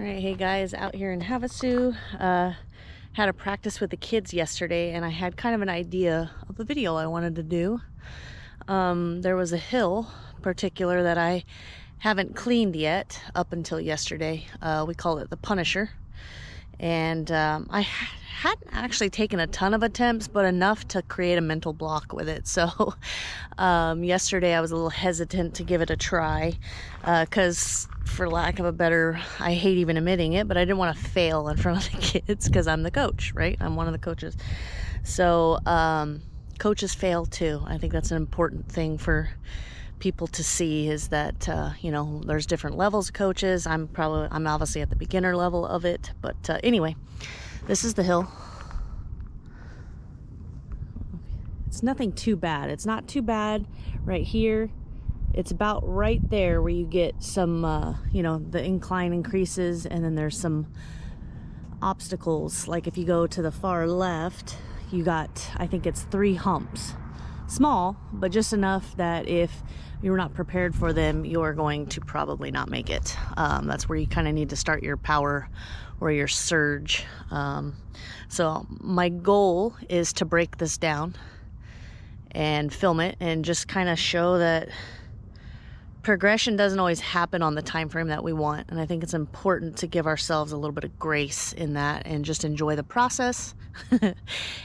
Alright, hey guys, out here in Havasu. Had a practice with the kids yesterday, and I had kind of an idea of a video I wanted to do. There was a hill particular that I haven't cleaned yet up until yesterday. We call it the Punisher. And I hadn't actually taken a ton of attempts, but enough to create a mental block with it. So yesterday I was a little hesitant to give it a try because, for lack of a better, I hate even admitting it, but I didn't want to fail in front of the kids because I'm the coach, right? I'm one of the coaches. So coaches fail too. I think that's an important thing for people to see, is that there's different levels of coaches. I'm obviously at the beginner level of it, but anyway, this is the hill. It's nothing too bad. It's not too bad right here. It's about right there where you get some the incline increases, and then there's some obstacles. Like if you go to the far left, you got, I think it's 3 humps. Small, but just enough that if you're not prepared for them, you're going to probably not make it. That's where you kind of need to start your power or your surge. So my goal is to break this down and film it and just kind of show that progression doesn't always happen on the time frame that we want. And I think it's important to give ourselves a little bit of grace in that and just enjoy the process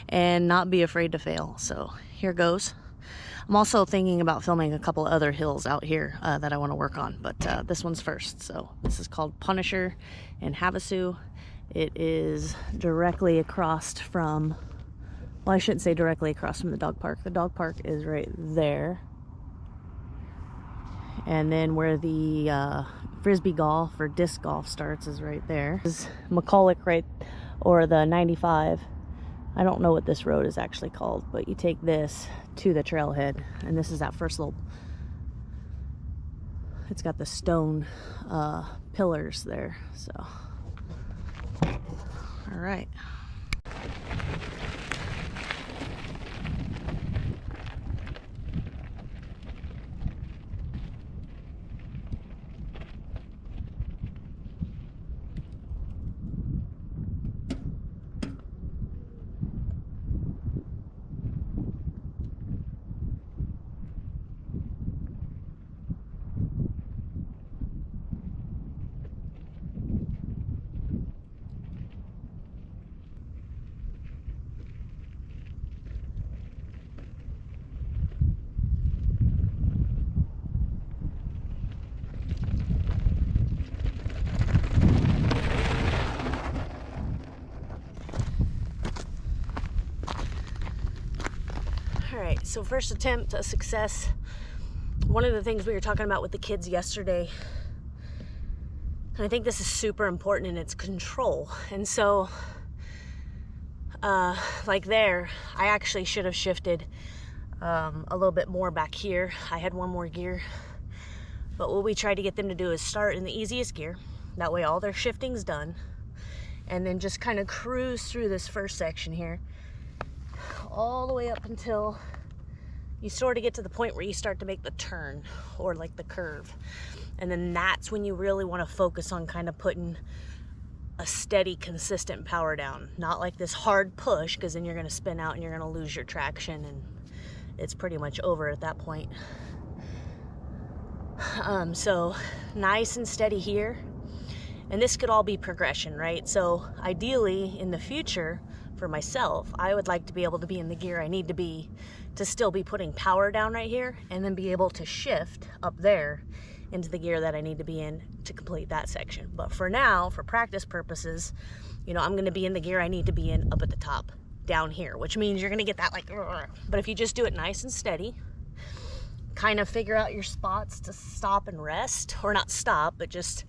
and not be afraid to fail. So here goes. I'm also thinking about filming a couple other hills out here that I want to work on, but this one's first. So this is called Punisher in Havasu. It is directly across from, well, I shouldn't say directly across from the dog park. The dog park is right there. And then where the frisbee golf or disc golf starts is right there. This is McCulloch, right, or the 95. I don't know what this road is actually called, but you take this to the trailhead, and this is that first little, it's got the stone pillars there. So all right. Alright, so first attempt, a success. One of the things we were talking about with the kids yesterday, and I think this is super important, and it's control. And so, like there, I actually should have shifted a little bit more back here. I had one more gear. But what we tried to get them to do is start in the easiest gear. That way all their shifting's done. And then just kind of cruise through this first section here, all the way up until you sort of get to the point where you start to make the turn or like the curve. And then that's when you really want to focus on kind of putting a steady, consistent power down. Not like this hard push, because then you're going to spin out and you're going to lose your traction, and it's pretty much over at that point. So nice and steady here. And this could all be progression, right? So ideally in the future, for myself, I would like to be able to be in the gear I need to be to still be putting power down right here, and then be able to shift up there into the gear that I need to be in to complete that section. But for now, for practice purposes, I'm going to be in the gear I need to be in up at the top down here, which means you're going to get that like, but if you just do it nice and steady, kind of figure out your spots to stop and rest, or not stop, but just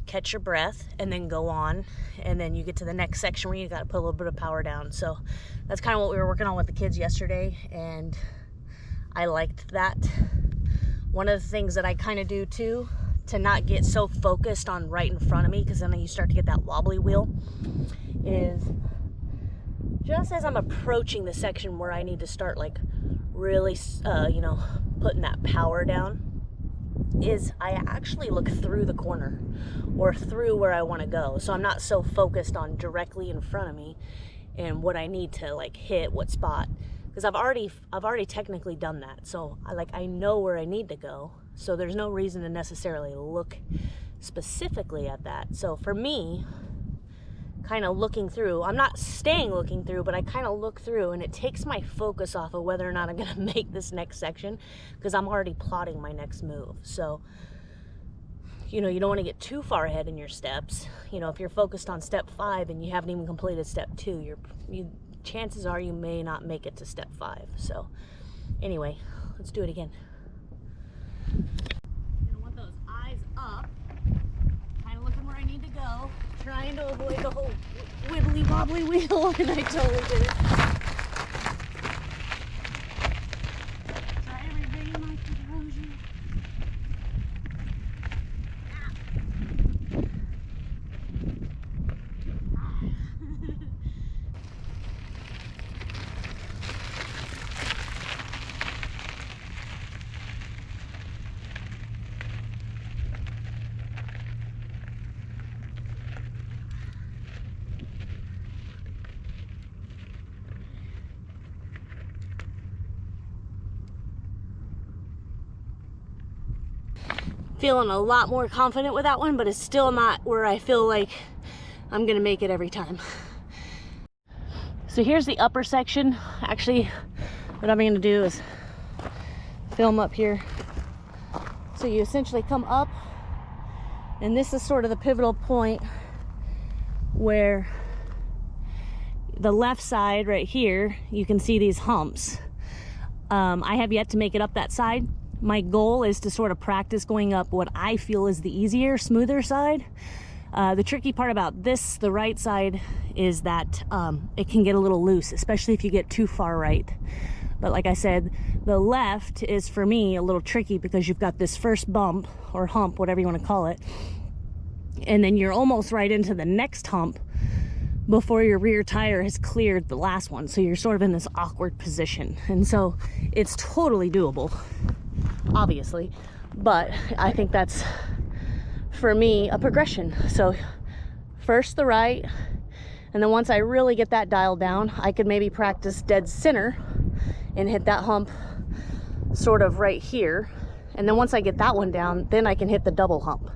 catch your breath and then go on, and then you get to the next section where you got to put a little bit of power down. So that's kind of what we were working on with the kids yesterday, and I liked that. One of the things that I kind of do too, to not get so focused on right in front of me, because then you start to get that wobbly wheel, is just as I'm approaching the section where I need to start like really putting that power down, is I actually look through the corner or through where I want to go. So I'm not so focused on directly in front of me and what I need to like hit, what spot, because I've already technically done that. So I know where I need to go. So there's no reason to necessarily look specifically at that. So for me, kind of looking through, I'm not staying looking through, but I kind of look through, and it takes my focus off of whether or not I'm going to make this next section, because I'm already plotting my next move. So, you know, you don't want to get too far ahead in your steps. You know, if you're focused on step 5 and you haven't even completed step 2, chances are you may not make it to step 5. So anyway, let's do it again. You're gonna want those eyes up, kind of looking where I need to go, trying to avoid the whole wibbly wobbly wheel, and I totally did it. Try to regain my composure. Feeling a lot more confident with that one, but it's still not where I feel like I'm gonna make it every time. So here's the upper section. Actually, what I'm gonna do is film up here. So you essentially come up, and this is sort of the pivotal point where the left side right here, you can see these humps. I have yet to make it up that side. My goal is to sort of practice going up what I feel is the easier, smoother side. The tricky part about this, the right side, is that it can get a little loose, especially if you get too far right. But like I said, the left is for me a little tricky because you've got this first bump or hump, whatever you want to call it, and then you're almost right into the next hump before your rear tire has cleared the last one. So you're sort of in this awkward position. And so it's totally doable, obviously, but I think that's, for me, a progression. So first the right, and then once I really get that dialed down, I could maybe practice dead center and hit that hump sort of right here. And then once I get that one down, then I can hit the double hump.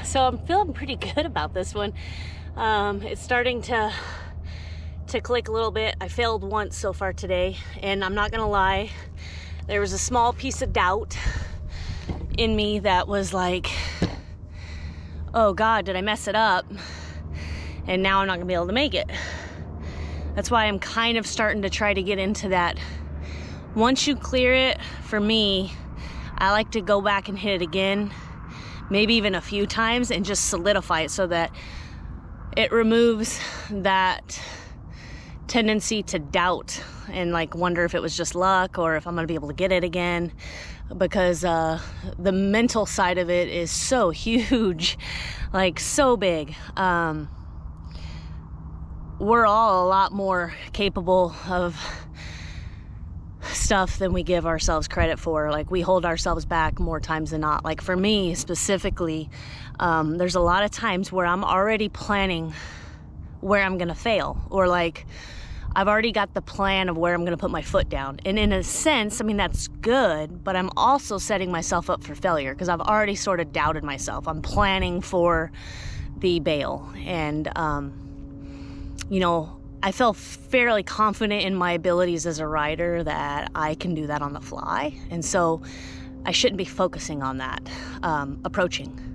So I'm feeling pretty good about this one. It's starting to click a little bit. I failed once so far today, and I'm not gonna lie, there was a small piece of doubt in me that was like, oh God, did I mess it up? And now I'm not gonna be able to make it. That's why I'm kind of starting to try to get into that. Once you clear it, for me, I like to go back and hit it again, maybe even a few times, and just solidify it so that it removes that tendency to doubt and like wonder if it was just luck or if I'm gonna be able to get it again, because the mental side of it is so huge, like so big. We're all a lot more capable of stuff than we give ourselves credit for. Like, we hold ourselves back more times than not. Like for me specifically, there's a lot of times where I'm already planning where I'm gonna fail, or like I've already got the plan of where I'm gonna put my foot down. And in a sense, I mean, that's good, but I'm also setting myself up for failure because I've already sort of doubted myself. I'm planning for the bail. And you know, I feel fairly confident in my abilities as a rider that I can do that on the fly. And so I shouldn't be focusing on that approaching.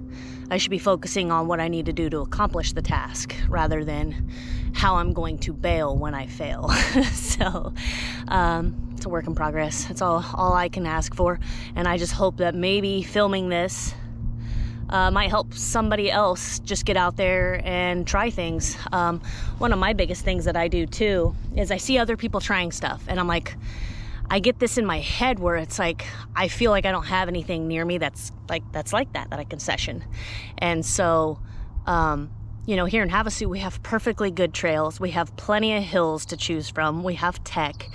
I should be focusing on what I need to do to accomplish the task rather than how I'm going to bail when I fail. So it's a work in progress. That's all I can ask for. And I just hope that maybe filming this might help somebody else just get out there and try things. One of my biggest things that I do too is I see other people trying stuff, and I'm like, I get this in my head where it's like, I feel like I don't have anything near me that's like that I can session. And so, you know, here in Havasu, we have perfectly good trails. We have plenty of hills to choose from. We have tech.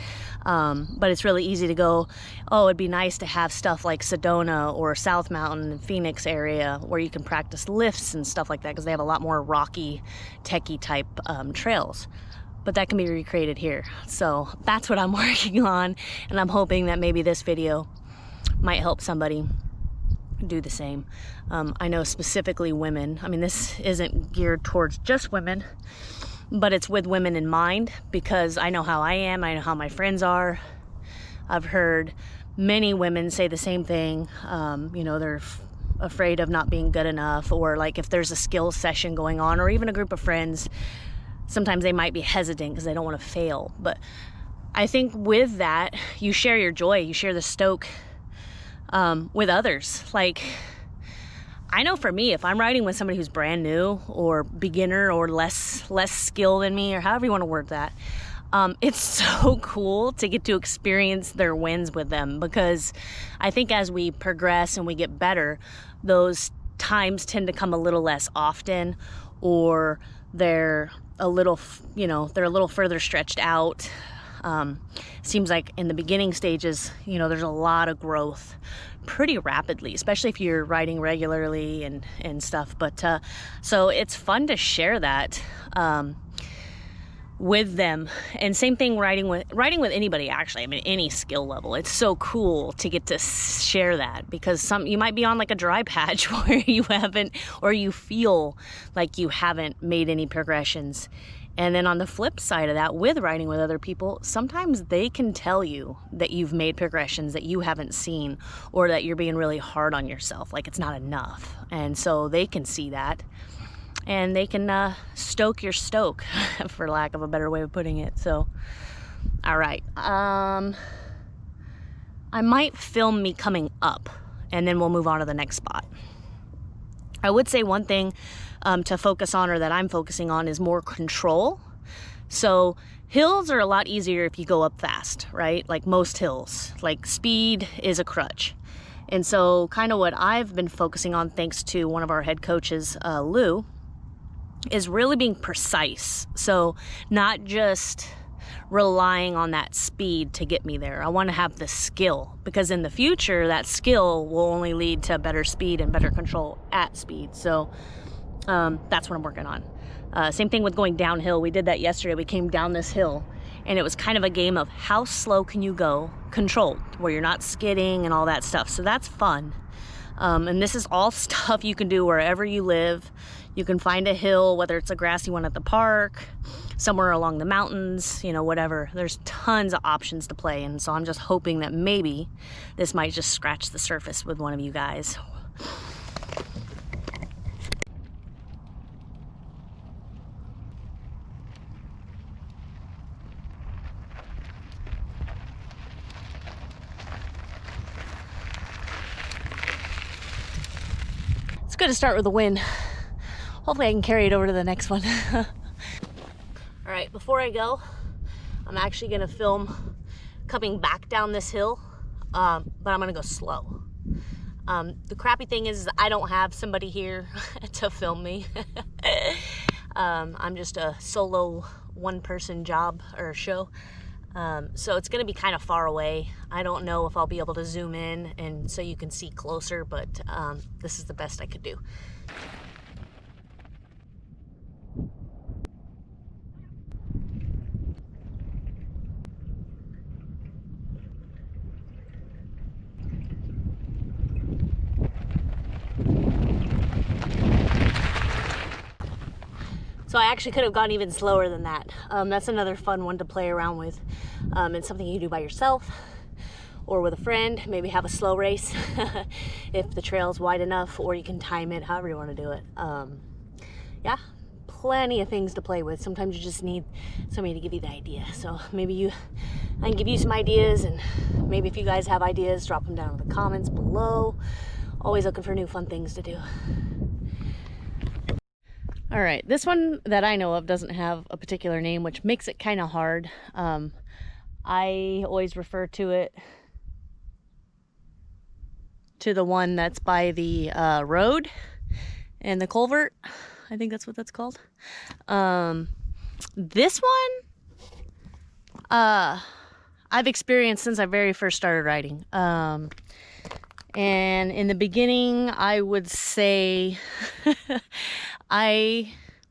But it's really easy to go, oh, it'd be nice to have stuff like Sedona or South Mountain and Phoenix area where you can practice lifts and stuff like that, because they have a lot more rocky, techie type trails. But that can be recreated here. So that's what I'm working on, and I'm hoping that maybe this video might help somebody do the same. I know specifically women. I mean, this isn't geared towards just women, but it's with women in mind, because I know how I am, I know how my friends are. I've heard many women say the same thing. You know, they're afraid of not being good enough, or like if there's a skills session going on, or even a group of friends, sometimes they might be hesitant because they don't want to fail. But I think with that, you share your joy, you share the stoke with others. Like, I know for me, if I'm riding with somebody who's brand new or beginner or less skilled than me, or however you want to word that, it's so cool to get to experience their wins with them, because I think as we progress and we get better, those times tend to come a little less often, or they're a little, you know, they're a little further stretched out. Seems like in the beginning stages, you know, there's a lot of growth pretty rapidly, especially if you're riding regularly and stuff. But so it's fun to share that with them. And same thing riding with anybody, actually. I mean, any skill level. It's so cool to get to share that, because you might be on like a dry patch where you haven't, or you feel like you haven't made any progressions. And then on the flip side of that, with riding with other people, sometimes they can tell you that you've made progressions that you haven't seen, or that you're being really hard on yourself, like it's not enough. And so they can see that, and they can stoke your stoke, for lack of a better way of putting it. So, all right. I might film me coming up, and then we'll move on to the next spot. I would say one thing to focus on, or that I'm focusing on, is more control. So hills are a lot easier if you go up fast, right? Like most hills, like speed is a crutch. And so kind of what I've been focusing on, thanks to one of our head coaches, Lou, is really being precise. So not just relying on that speed to get me there. I want to have the skill, because in the future, that skill will only lead to better speed and better control at speed. So that's what I'm working on. Same thing with going downhill. We did that yesterday. We came down this hill, and it was kind of a game of how slow can you go controlled, where you're not skidding and all that stuff. So that's fun. And this is all stuff you can do wherever you live. You can find a hill, whether it's a grassy one at the park, somewhere along the mountains, you know, whatever. There's tons of options to play. And so I'm just hoping that maybe this might just scratch the surface with one of you guys. It's good to start with a win. Hopefully I can carry it over to the next one. All right, before I go, I'm actually gonna film coming back down this hill, but I'm gonna go slow. The crappy thing is I don't have somebody here to film me. I'm just a solo one-person job or show. So it's gonna be kind of far away. I don't know if I'll be able to zoom in and so you can see closer, but this is the best I could do. So I actually could have gone even slower than that. That's another fun one to play around with. It's something you can do by yourself or with a friend. Maybe have a slow race if the trail's wide enough, or you can time it however you want to do it. Yeah, plenty of things to play with. Sometimes you just need somebody to give you the idea. So maybe I can give you some ideas, and maybe if you guys have ideas, drop them down in the comments below. Always looking for new fun things to do. All right, this one that I know of doesn't have a particular name, which makes it kind of hard. I always refer to it to the one that's by the road and the culvert. I think that's what that's called. This one, I've experienced since I very first started riding. And in the beginning, I would say,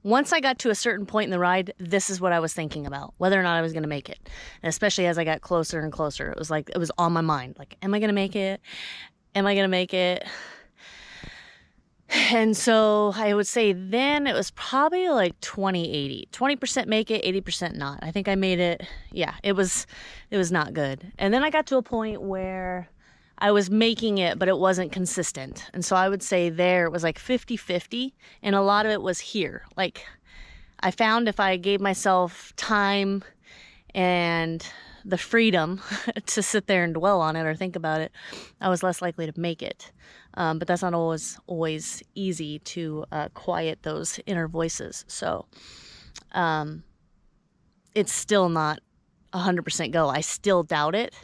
once I got to a certain point in the ride, this is what I was thinking about, whether or not I was going to make it. And especially as I got closer and closer, it was like, it was on my mind. Like, am I going to make it? Am I going to make it? And so I would say then it was probably like 20-80. 20% make it, 80% not. I think I made it. Yeah, it was not good. And then I got to a point where I was making it, but it wasn't consistent. And so I would say there it was like 50-50, and a lot of it was here. Like, I found if I gave myself time and the freedom to sit there and dwell on it or think about it, I was less likely to make it. But that's not always easy to quiet those inner voices. So it's still not 100% go. I still doubt it.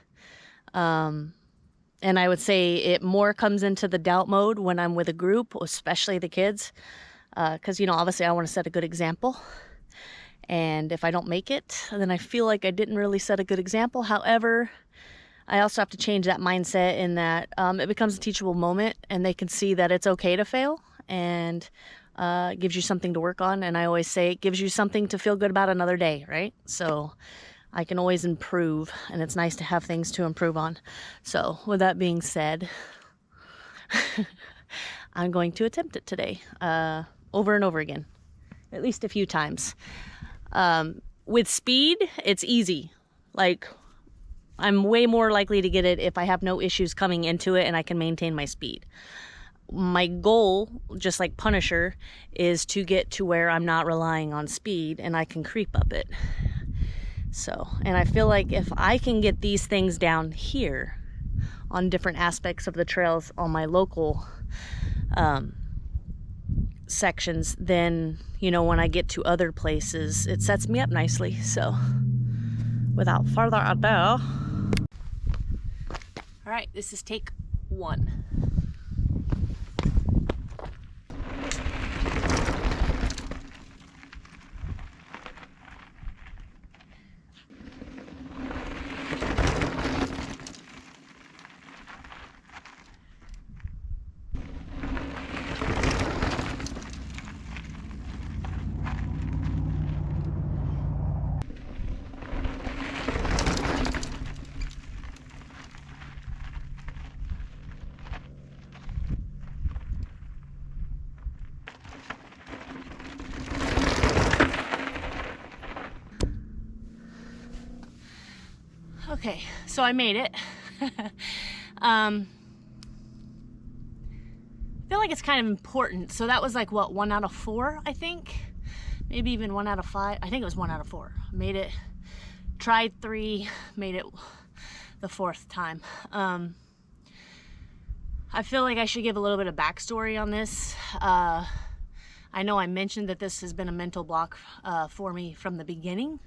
And I would say it more comes into the doubt mode when I'm with a group, especially the kids. Because, you know, obviously I want to set a good example. And if I don't make it, then I feel like I didn't really set a good example. However, I also have to change that mindset in that it becomes a teachable moment, and they can see that it's okay to fail, and it gives you something to work on. And I always say it gives you something to feel good about another day, right? So I can always improve, and it's nice to have things to improve on. So with that being said, I'm going to attempt it today over and over again, at least a few times. With speed, it's easy. Like, I'm way more likely to get it if I have no issues coming into it and I can maintain my speed. My goal, just like Punisher, is to get to where I'm not relying on speed and I can creep up it. So, and I feel like if I can get these things down here on different aspects of the trails on my local sections, then, you know, when I get to other places, it sets me up nicely. So without further ado, all right, this is take 1. Okay, so I made it. I feel like it's kind of important. So that was like, what, 1 out of 4, I think? Maybe even 1 out of 5. I think it was 1 out of 4. Made it, tried 3, made it the 4th time. I feel like I should give a little bit of backstory on this. I know I mentioned that this has been a mental block for me from the beginning.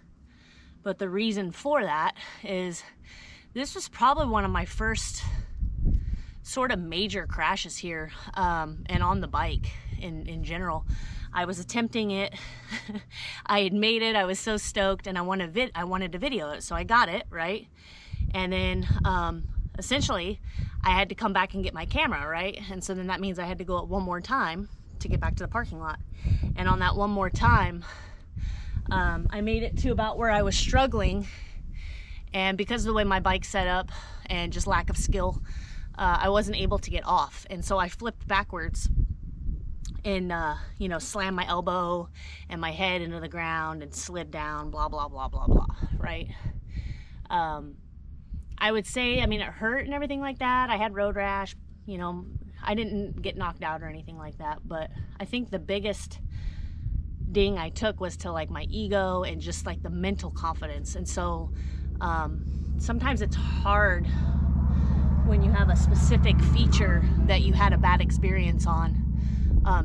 But the reason for that is this was probably one of my first sort of major crashes here, and on the bike in general. I was attempting it. I had made it. I was so stoked, and I wanted to video it, so I got it, right? And then essentially I had to come back and get my camera, right? And so then that means I had to go up one more time to get back to the parking lot. And on that one more time, I made it to about where I was struggling, and because of the way my bike's set up and just lack of skill, I wasn't able to get off. And so I flipped backwards and, you know, slammed my elbow and my head into the ground and slid down, blah, blah, blah, blah, blah, right? I would say, I mean, it hurt and everything like that. I had road rash, you know, I didn't get knocked out or anything like that, but I think the biggest ding I took was to like my ego and just like the mental confidence. And so sometimes it's hard when you have a specific feature that you had a bad experience on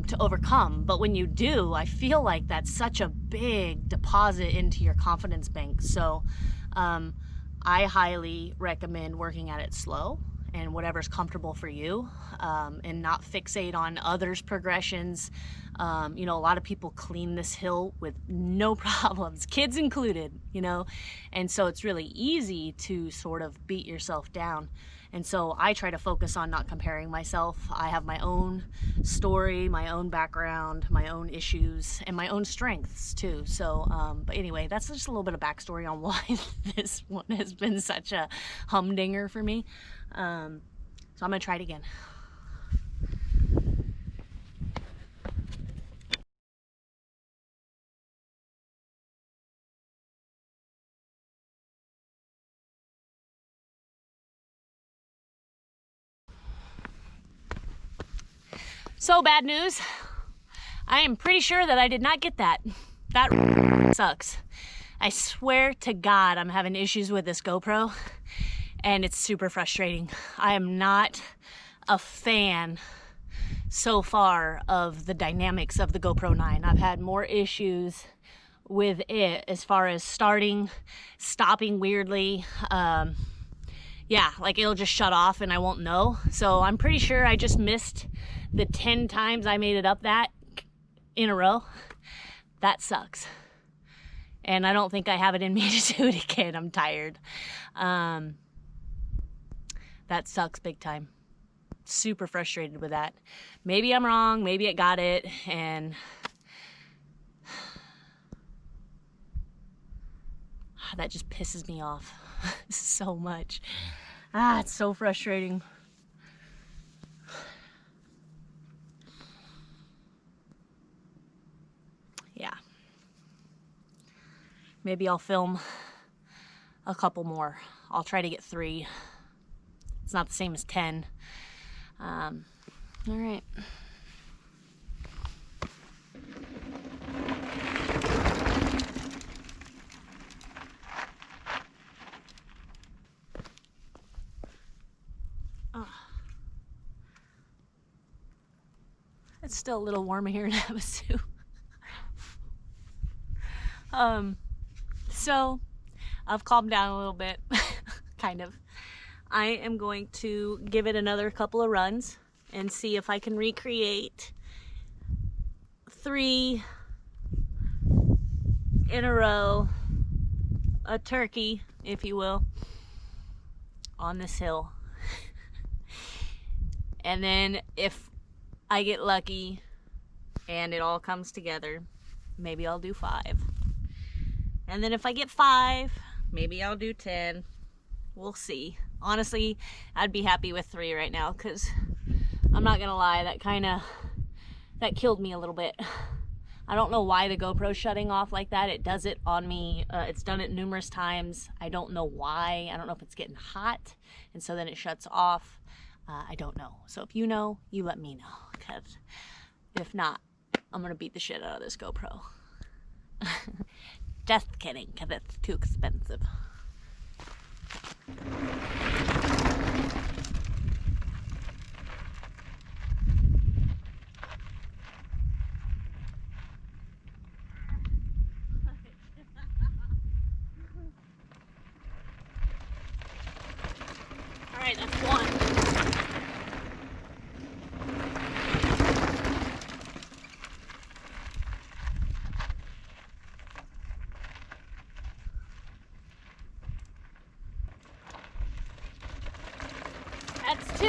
to overcome, but when you do, I feel like that's such a big deposit into your confidence bank. So I highly recommend working at it slow and whatever's comfortable for you, and not fixate on others' progressions. You know, a lot of people clean this hill with no problems, kids included, you know, and so it's really easy to sort of beat yourself down. And so I try to focus on not comparing myself. I have my own story, my own background, my own issues, and my own strengths too. So, but anyway, that's just a little bit of backstory on why this one has been such a humdinger for me. So I'm gonna try it again. So bad news. I am pretty sure that I did not get that. That sucks. I swear to God, I'm having issues with this GoPro, and it's super frustrating. I am not a fan so far of the dynamics of the GoPro 9. I've had more issues with it as far as stopping weirdly. Yeah, like it'll just shut off and I won't know. So I'm pretty sure I just missed the 10 times I made it up that in a row. That sucks. And I don't think I have it in me to do it again. I'm tired. That sucks big time. Super frustrated with that. Maybe I'm wrong, maybe it got it, and that just pisses me off so much. It's so frustrating. Yeah. Maybe I'll film a couple more. I'll try to get 3. It's not the same as 10. All right. It's still a little warm here in Havasu. So I've calmed down a little bit, kind of. I am going to give it another couple of runs and see if I can recreate 3 in a row, a turkey, if you will, on this hill. And then if I get lucky and it all comes together, maybe I'll do 5. And then if I get 5, maybe I'll do 10. We'll see. Honestly, I'd be happy with 3 right now, because I'm not gonna lie, that killed me a little bit. I don't know why the GoPro's shutting off like that. It does it on me. It's done it numerous times. I don't know why. I don't know if it's getting hot and so then it shuts off. I don't know. So if you know, you let me know, because if not, I'm gonna beat the shit out of this GoPro. Just kidding, because it's too expensive. All right, that's 1. That's 2.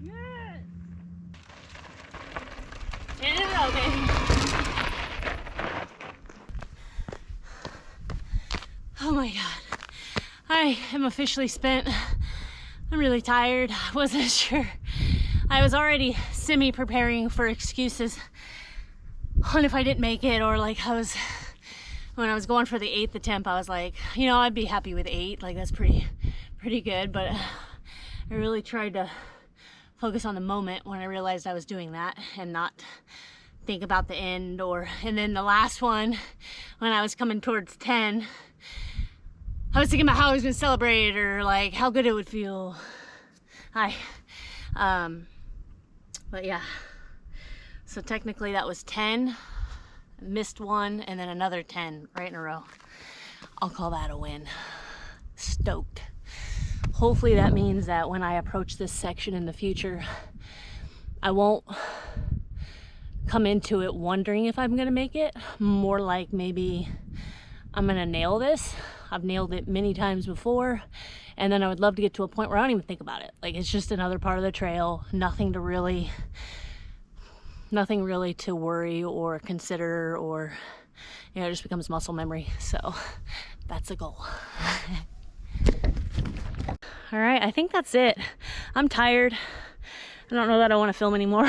Yes! In a row, baby. Oh my God. I am officially spent. I'm really tired. I wasn't sure. I was already semi-preparing for excuses on if I didn't make it, or like when I was going for the 8th attempt, I was like, you know, I'd be happy with 8. Like that's pretty good, but I really tried to focus on the moment when I realized I was doing that and not think about the end. And then the last one, when I was coming towards 10, I was thinking about how I was gonna celebrate or like how good it would feel. But yeah, so technically that was 10, missed one, and then another 10 right in a row. I'll call that a win. Stoked. Hopefully that means that when I approach this section in the future, I won't come into it wondering if I'm gonna make it. More like maybe I'm gonna nail this. I've nailed it many times before, and then I would love to get to a point where I don't even think about it. Like it's just another part of the trail, nothing really to worry or consider, or you know, it just becomes muscle memory. So that's a goal. All right, I think that's it. I'm tired. I don't know that I want to film anymore.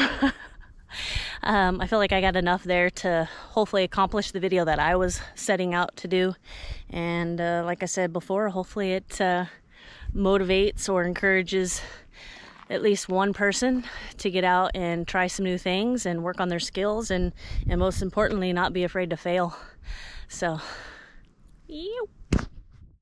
I feel like I got enough there to hopefully accomplish the video that I was setting out to do. And like I said before, hopefully it motivates or encourages at least one person to get out and try some new things and work on their skills, and most importantly, not be afraid to fail. So,